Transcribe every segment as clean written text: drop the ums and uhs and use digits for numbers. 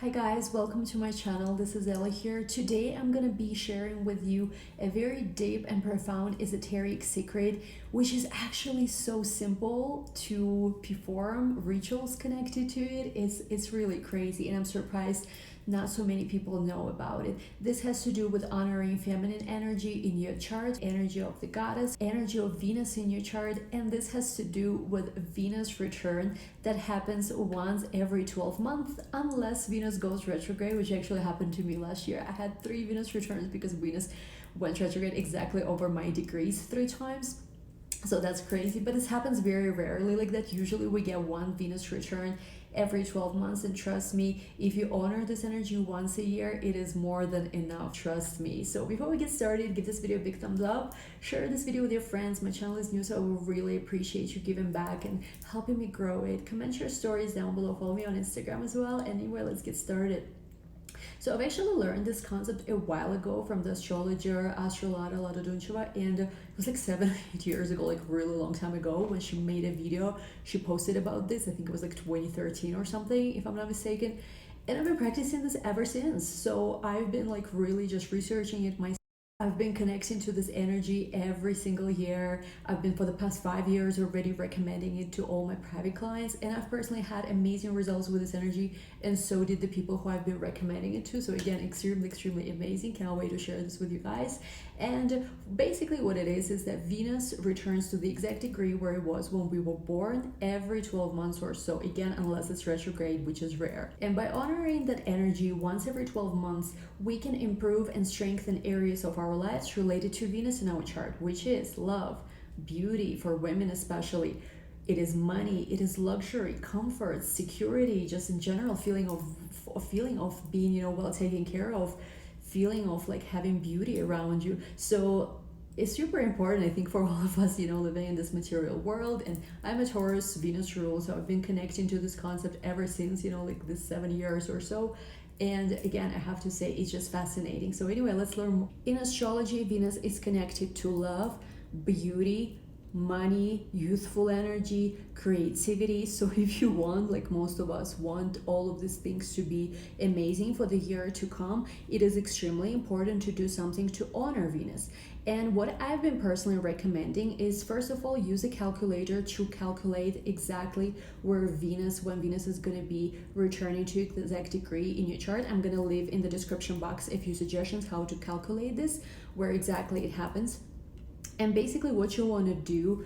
Hi guys, welcome to my channel. This is Ella here. Today I'm gonna be sharing with you a very deep and profound esoteric secret, which is actually so simple to perform rituals connected to it. It's really crazy, and I'm surprised not so many people know about it. This has to do with honoring feminine energy in your chart, energy of the goddess, energy of Venus in your chart, and this has to do with Venus return that happens once every 12 months unless Venus goes retrograde, which actually happened to me last year. I had 3 Venus returns because Venus went retrograde exactly over my degrees 3 times. So that's crazy, but this happens very rarely like that. Usually we get one Venus return every 12 months, and trust me, if you honor this energy once a year, it is more than enough, trust me. So before we get started, give this video a big thumbs up, share this video with your friends. My channel is new, so I will really appreciate you giving back and helping me grow it. Comment your stories down below, follow me on Instagram as well. Anyway, let's get started. So I've actually learned this concept a while ago from the astrologer Astrolada Ladoduncheva, and it was like 7 or 8 years ago, like really long time ago, when she made a video. She posted about this. I think it was like 2013 or something, if I'm not mistaken. And I've been practicing this ever since. So I've been like really just researching it myself. I've been connecting to this energy every single year. I've been for the past 5 years already recommending it to all my private clients, and I've personally had amazing results with this energy, and so did the people who I've been recommending it to. So again, extremely amazing. Cannot wait to share this with you guys. And basically what it is that Venus returns to the exact degree where it was when we were born every 12 months or so, again, unless it's retrograde, which is rare. And by honoring that energy once every 12 months, we can improve and strengthen areas of our lives related to Venus in our chart, which is love, beauty, for women especially. It is money, it is luxury, comfort, security, just in general feeling of being, well taken care of, feeling of like having beauty around you. So it's super important, I think, for all of us, living in this material world. And I'm a Taurus, Venus rules, so I've been connecting to this concept ever since, like this 7 years or so. And again, I have to say, it's just fascinating. So anyway, let's learn more. In astrology, Venus is connected to love, beauty, money, youthful energy, creativity. So if you want, like most of us want all of these things to be amazing for the year to come, it is extremely important to do something to honor Venus. And what I've been personally recommending is, first of all, use a calculator to calculate exactly where when Venus is going to be returning to the exact degree in your chart. I'm going to leave in the description box a few suggestions how to calculate this, where exactly it happens. And basically what you want to do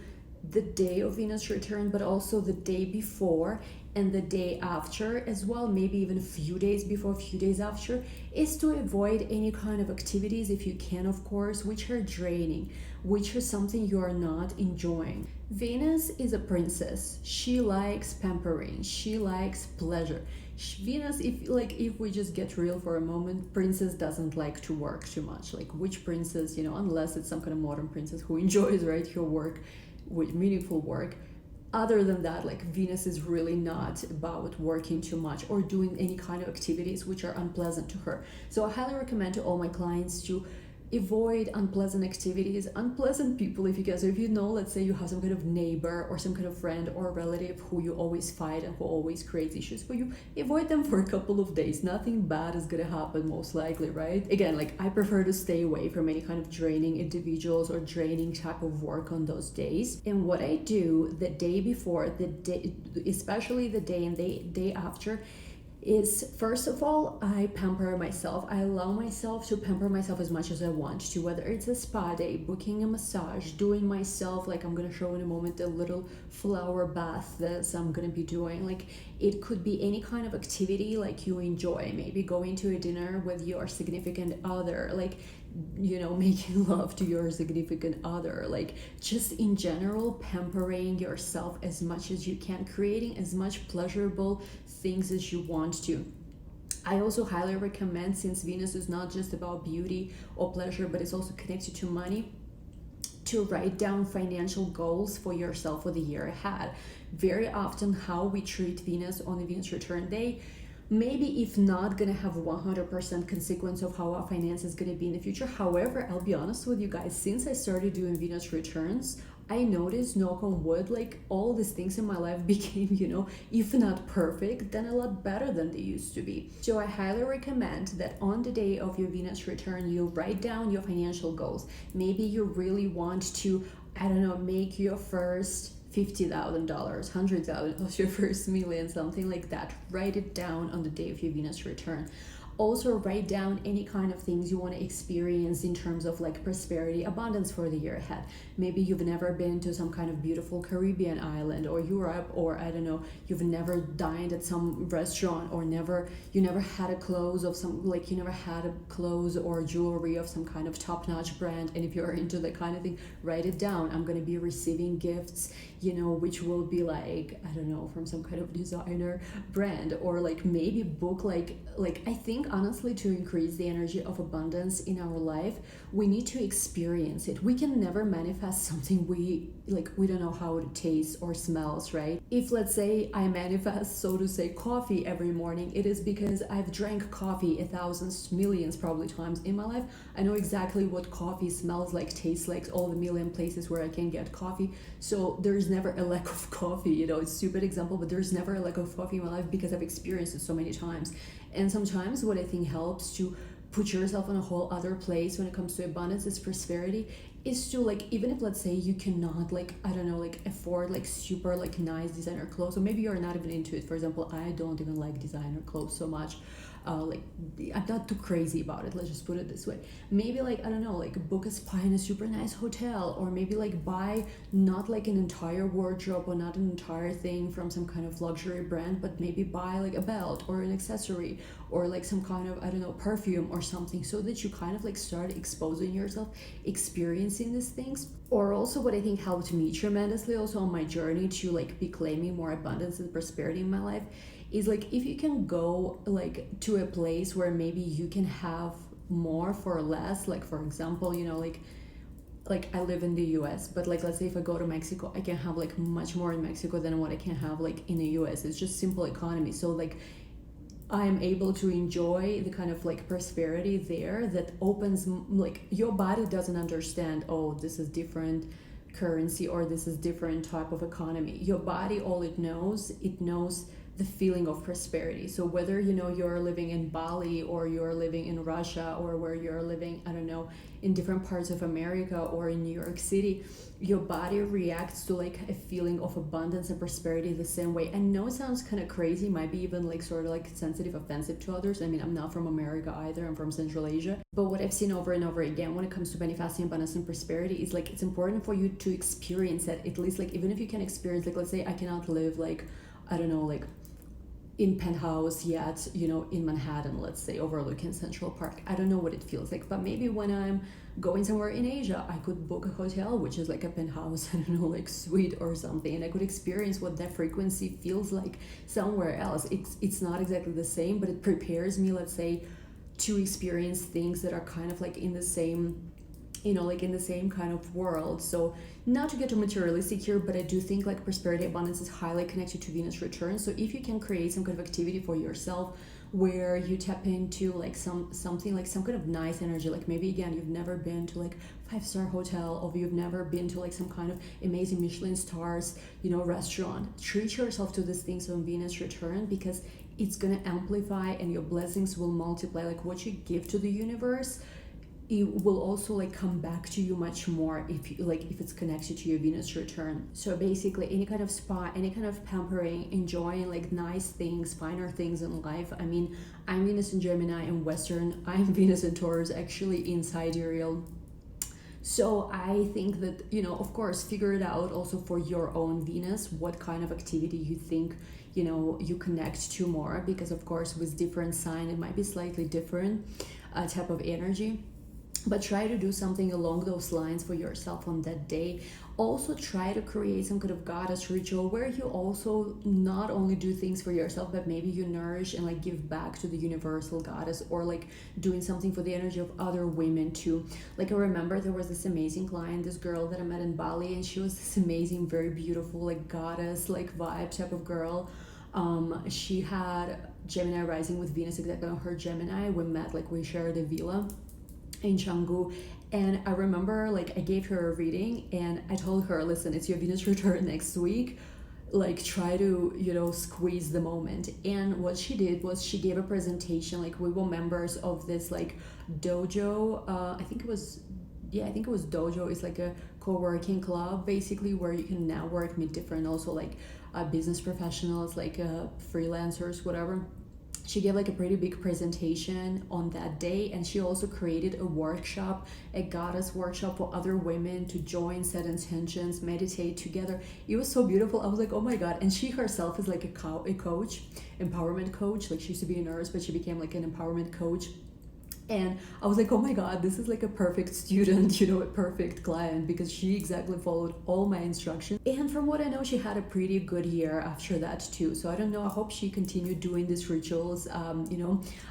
the day of Venus return, but also the day before and the day after as well, maybe even a few days before, a few days after, is to avoid any kind of activities, if you can, of course, which are draining, which are something you are not enjoying. Venus is a princess. She likes pampering. She likes pleasure. Venus, if we just get real for a moment, princess doesn't like to work too much. Like, which princess, unless it's some kind of modern princess who enjoys, right, her work with meaningful work. Other than that, like, Venus is really not about working too much or doing any kind of activities which are unpleasant to her. So I highly recommend to all my clients to avoid unpleasant activities, unpleasant people. If you know, let's say you have some kind of neighbor or some kind of friend or relative who you always fight and who always creates issues for you, avoid them for a couple of days. Nothing bad is gonna happen, most likely, right? Again, like, I prefer to stay away from any kind of draining individuals or draining type of work on those days. And what I do the day before, the day, especially the day and the day after, is, first of all, I pamper myself. I allow myself to pamper myself as much as I want to, whether it's a spa day, booking a massage, doing myself, like I'm gonna show in a moment, a little flower bath that I'm gonna be doing. Like, it could be any kind of activity like you enjoy, maybe going to a dinner with your significant other, like, making love to your significant other, like, just in general pampering yourself as much as you can, creating as much pleasurable things as you want to. I also highly recommend, since Venus is not just about beauty or pleasure, but it's also connected to money, to write down financial goals for yourself for the year ahead. Very often how we treat Venus on the Venus return day, maybe if not gonna have 100% consequence of how our finance is gonna be in the future. However, I'll be honest with you guys, since I started doing Venus returns I noticed, knock on wood, like all these things in my life became, if not perfect, then a lot better than they used to be. So I highly recommend that on the day of your Venus return, you write down your financial goals. Maybe you really want to, I don't know, make your first $50,000, $100,000, your first million, something like that. Write it down on the day of your Venus return. Also write down any kind of things you want to experience in terms of like prosperity, abundance for the year ahead. Maybe you've never been to some kind of beautiful Caribbean island or Europe, or I don't know, you've never dined at some restaurant, or you never had a clothes of some, like you never had a clothes or jewelry of some kind of top-notch brand. And if you're into that kind of thing, write it down. I'm going to be receiving gifts, which will be like, I don't know, from some kind of designer brand. Or like maybe book like I think honestly, to increase the energy of abundance in our life, we need to experience it. We can never manifest something we don't know how it tastes or smells, right? If let's say I manifest, so to say, coffee every morning, it is because I've drank coffee thousands, millions probably times in my life. I know exactly what coffee smells like, tastes like, all the million places where I can get coffee. So there's never a lack of coffee. It's a stupid example, but there's never a lack of coffee in my life because I've experienced it so many times. And sometimes what I think helps to put yourself in a whole other place when it comes to abundance is prosperity, is to like, even if let's say you cannot afford super nice designer clothes, or maybe you're not even into it. For example, I don't even like designer clothes so much. I'm not too crazy about it, let's just put it this way. Maybe book a spa in a super nice hotel, or maybe buy not an entire wardrobe or not an entire thing from some kind of luxury brand, but maybe buy a belt or an accessory, or some kind of perfume or something, so that you kind of start exposing yourself, experiencing these things. Or also what I think helped me tremendously also on my journey to be claiming more abundance and prosperity in my life is if you can go to a place where maybe you can have more for less. For example, I live in the US, but let's say if I go to Mexico, I can have much more in Mexico than what I can have in the US. It's just simple economy. So I'm able to enjoy the kind of prosperity there that opens, your body doesn't understand, oh, this is different currency or this is different type of economy. Your body, all it knows the feeling of prosperity. So whether you're living in Bali, or you're living in Russia, or where you're living, I don't know, in different parts of America or in New York City, your body reacts to a feeling of abundance and prosperity the same way. And no, it sounds kind of crazy, might be even sort of sensitive, offensive to others. I mean, I'm not from America either, I'm from Central Asia. But what I've seen over and over again when it comes to manifesting abundance and prosperity is it's important for you to experience it, at least even if you can experience, let's say I cannot live I don't know, in penthouse yet, in Manhattan, let's say, overlooking Central Park. I don't know what it feels like, but maybe when I'm going somewhere in Asia, I could book a hotel, which is a penthouse, I don't know, suite or something, and I could experience what that frequency feels like somewhere else. It's not exactly the same, but it prepares me, let's say, to experience things that are kind of in the same in the same kind of world. So not to get too materialistic here, but I do think prosperity, abundance is highly connected to Venus return. So if you can create some kind of activity for yourself where you tap into something some kind of nice energy, maybe again you've never been to 5-star hotel, or you've never been to some kind of amazing Michelin stars restaurant, treat yourself to these things on Venus return, because it's gonna amplify and your blessings will multiply. What you give to the universe, it will also come back to you much more if you if it's connected to your Venus return. So basically any kind of spa, any kind of pampering, enjoying nice things, finer things in life. I mean, I'm Venus in Gemini and Western, I'm Venus in Taurus actually in sidereal. So I think that, of course, figure it out also for your own Venus, what kind of activity you think, you connect to more, because of course with different sign, it might be slightly different type of energy. But try to do something along those lines for yourself on that day. Also try to create some kind of goddess ritual where you also not only do things for yourself, but maybe you nourish and give back to the universal goddess, or doing something for the energy of other women too. I remember there was this amazing client, this girl that I met in Bali, and she was this amazing, very beautiful goddess vibe type of girl. She had Gemini rising with Venus exactly on her Gemini. We met, we shared a villa. in Canggu. And I remember like I gave her a reading and I told her, listen, it's your Venus return next week. Like try to, squeeze the moment. And what she did was she gave a presentation. Like we were members of this like dojo. I think it was dojo. It's like a co-working club basically where you can network, meet different also like business professionals, like freelancers, whatever. She gave like a pretty big presentation on that day, and she also created a workshop, a goddess workshop for other women to join, set intentions, meditate together. It was so beautiful. I was like, oh my god. And she herself is like a coach, empowerment coach. Like she used to be a nurse, but she became like an empowerment coach. And I was like, oh my god, this is like a perfect student, a perfect client, because she exactly followed all my instructions. And from what I know, she had a pretty good year after that too. So I don't know, I hope she continued doing these rituals,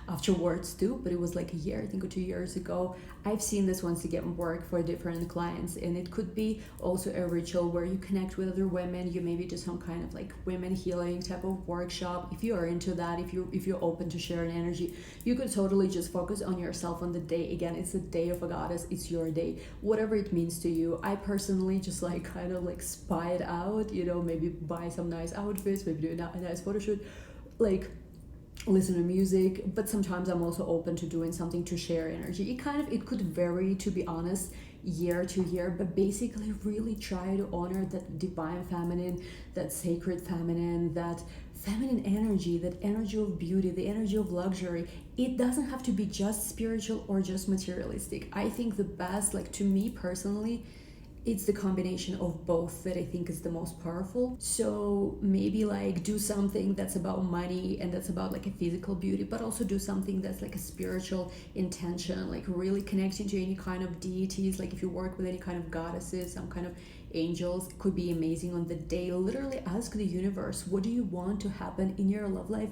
afterwards too. But it was like a year, I think, or 2 years ago. I've seen this once again work for different clients, and it could be also a ritual where you connect with other women. You maybe do some kind of like women healing type of workshop. If you are into that, if you're open to sharing energy, you could totally just focus on yourself on the day. Again, it's the day of a goddess. It's your day, whatever it means to you. I personally just like kind of like spy it out, maybe buy some nice outfits, maybe do a nice photo shoot, like listen to music. But sometimes I'm also open to doing something to share energy. It could vary, to be honest, year to year, but basically really try to honor that divine feminine, that sacred feminine, that feminine energy, that energy of beauty, the energy of luxury. It doesn't have to be just spiritual or just materialistic. I think the best, like to me personally, it's the combination of both that I think is the most powerful. So maybe like do something that's about money and that's about like a physical beauty, but also do something that's like a spiritual intention, like really connecting to any kind of deities. Like if you work with any kind of goddesses, some kind of angels, could be amazing on the day. Literally ask the universe, what do you want to happen in your love life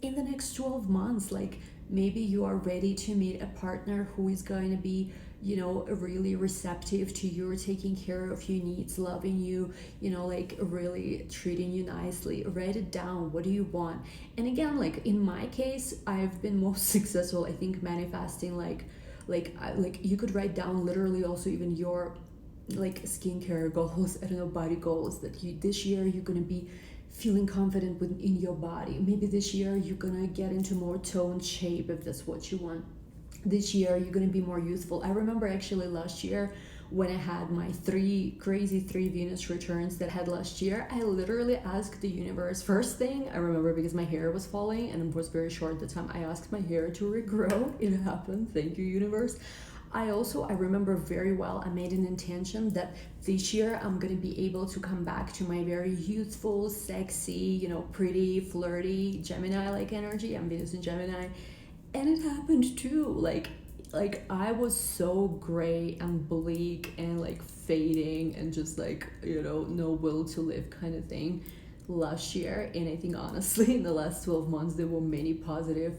in the next 12 months? Like maybe you are ready to meet a partner who is going to be really receptive to you, taking care of your needs, loving you, like really treating you nicely. Write it down. What do you want? And again, like in my case, I've been most successful, I think, manifesting like you could write down literally also even your like skincare goals, I don't know, body goals, that this year you're gonna be feeling confident in your body. Maybe this year you're gonna get into more toned shape if that's what you want. This year you're gonna be more youthful. I remember actually last year when I had my three Venus returns that I had last year, I literally asked the universe. First thing I remember, because my hair was falling and it was very short at the time, I asked my hair to regrow. It happened. Thank you, universe. I remember very well, I made an intention that this year I'm gonna be able to come back to my very youthful, sexy, pretty, flirty, Gemini-like energy. I'm Venus in Gemini. And it happened too. Like I was so gray and bleak and like fading and just like, no will to live kind of thing last year. And I think honestly in the last 12 months there were many positive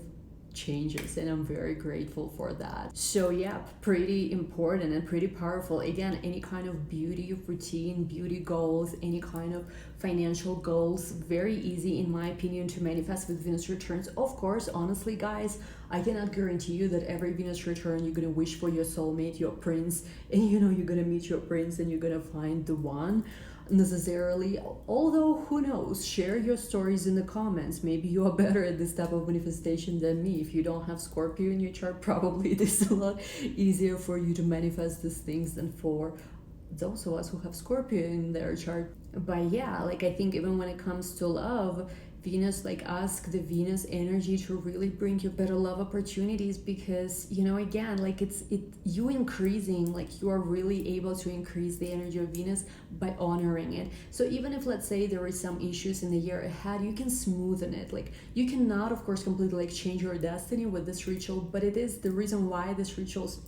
changes, and I'm very grateful for that. So yeah, pretty important and pretty powerful. Again, any kind of beauty routine, beauty goals, any kind of financial goals, very easy in my opinion to manifest with Venus returns. Of course, honestly guys, I cannot guarantee you that every Venus return you're gonna wish for your soulmate, your prince, and you're gonna meet your prince and you're gonna find the one necessarily. Although who knows, share your stories in the comments. Maybe you are better at this type of manifestation than me. If you don't have Scorpio in your chart, probably it is a lot easier for you to manifest these things than for those of us who have Scorpio in their chart. But yeah, like I think even when it comes to love, Venus, like ask the Venus energy to really bring you better love opportunities, because again, like you increasing, like you are really able to increase the energy of Venus by honoring it. So even if let's say there is some issues in the year ahead, you can smoothen it. Like you cannot of course completely like change your destiny with this ritual, but it is the reason why these rituals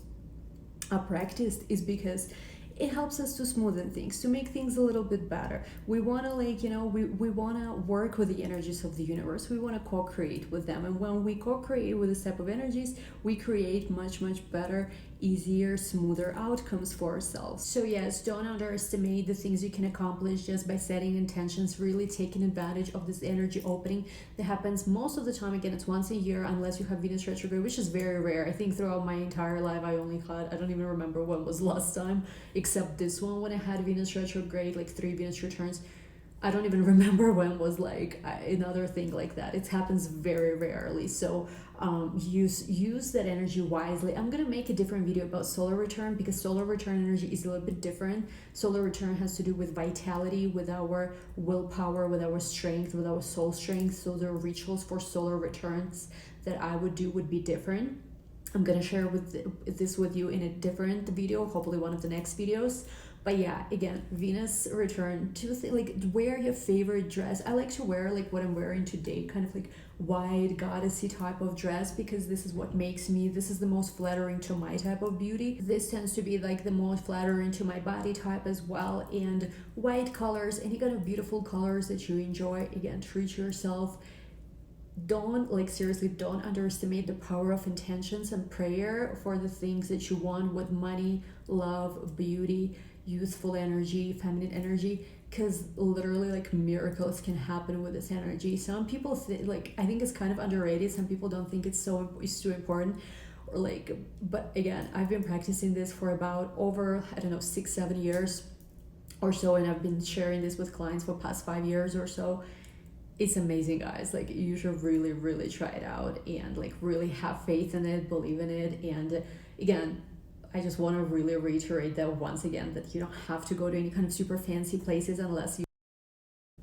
are practiced is because it helps us to smoothen things, to make things a little bit better. We want to we want to work with the energies of the universe. We want to co-create with them. And when we co-create with this type of energies, we create much, much better easier, smoother outcomes for ourselves. So yes, don't underestimate the things you can accomplish just by setting intentions, really taking advantage of this energy opening that happens most of the time. Again, it's once a year unless you have Venus retrograde, which is very rare. I think throughout my entire life I only had, I don't even remember when was last time, except this one when I had Venus retrograde, like 3 Venus returns. I don't even remember when was like another thing like that. It happens very rarely. So use that energy wisely. I'm gonna make a different video about solar return because solar return energy is a little bit different. Solar return has to do with vitality, with our willpower, with our strength, with our soul strength. So the rituals for solar returns that I would do would be different. I'm gonna share this with you in a different video, hopefully one of the next videos. But yeah, again, Venus return, like wear your favorite dress. I like to wear like what I'm wearing today, kind of like white goddessy type of dress, because this is what makes me, this is the most flattering to my type of beauty. This tends to be like the most flattering to my body type as well. And white colors, any kind of beautiful colors that you enjoy. Again, treat yourself. Don't, like, seriously, don't underestimate the power of intentions and prayer for the things that you want with money, love, beauty, youthful energy, feminine energy, because literally like miracles can happen with this energy. Some people like, I think it's kind of underrated. Some people don't think it's too important, or like, but again, I've been practicing this for about over, I don't know, 6-7 years or so, and I've been sharing this with clients for past 5 years or so. It's amazing, guys. Like, you should really try it out and like really have faith in it, believe in it. And again, I just want to really reiterate that once again, that you don't have to go to any kind of super fancy places unless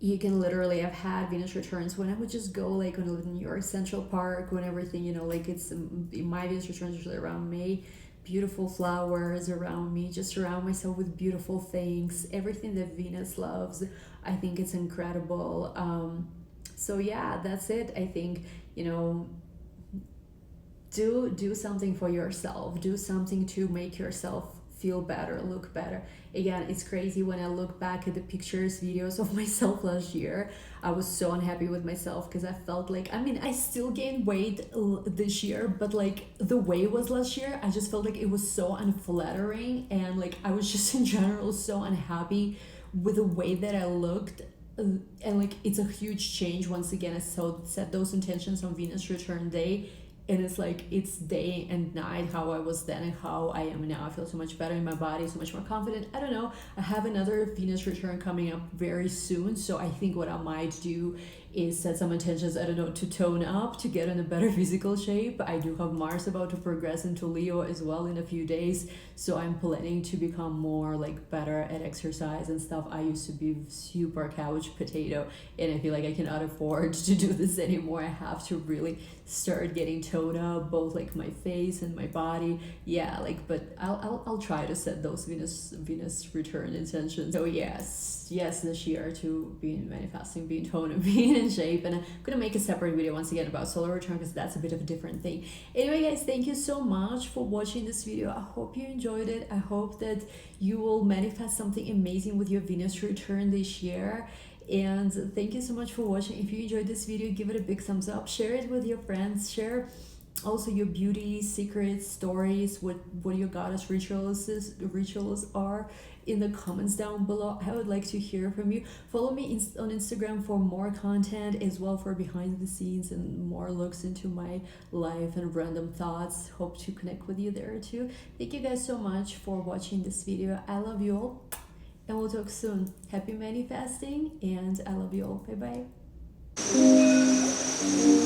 you can literally have had Venus returns when I would just go like when I lived in New York Central Park, when everything, you know, like it's my Venus returns usually around May, beautiful flowers around me, just surround myself with beautiful things, everything that Venus loves. I think it's incredible. So yeah, that's it. I think, you know, do something for yourself, do something to make yourself feel better, look better. Again, it's crazy when I look back at the pictures, videos of myself last year. I was so unhappy with myself because I felt like, I mean, I still gained weight this year, but like the way it was last year, I just felt like it was so unflattering, and like I was just in general so unhappy with the way that I looked. And like, it's a huge change. Once again, I set those intentions on Venus return day, and it's like it's day and night how I was then and how I am now. I feel so much better in my body, so much more confident. I don't know, I have another Venus return coming up very soon, so I think what I might do is set some intentions, I don't know, to tone up, to get in a better physical shape. I do have Mars about to progress into Leo as well in a few days, so I'm planning to become more like better at exercise and stuff. I used to be super couch potato, and I feel like I cannot afford to do this anymore. I have to really start getting toned up, both like my face and my body. Yeah, like, but I'll try to set those Venus return intentions. So yes, this year to be manifesting, being toned and being in shape. And I'm gonna make a separate video once again about solar return, because that's a bit of a different thing. Anyway, guys, thank you so much for watching this video. I hope you enjoyed it. I hope that you will manifest something amazing with your Venus return this year. And thank you so much for watching. If you enjoyed this video, give it a big thumbs up, share it with your friends, share also your beauty secrets, stories, what your goddess rituals are in the comments down below. I would like to hear from you. Follow me on Instagram for more content, as well for behind the scenes and more looks into my life and random thoughts. Hope to connect with you there too. Thank you guys so much for watching this video. I love you all, and we'll talk soon. Happy manifesting, and I love you all. Bye bye.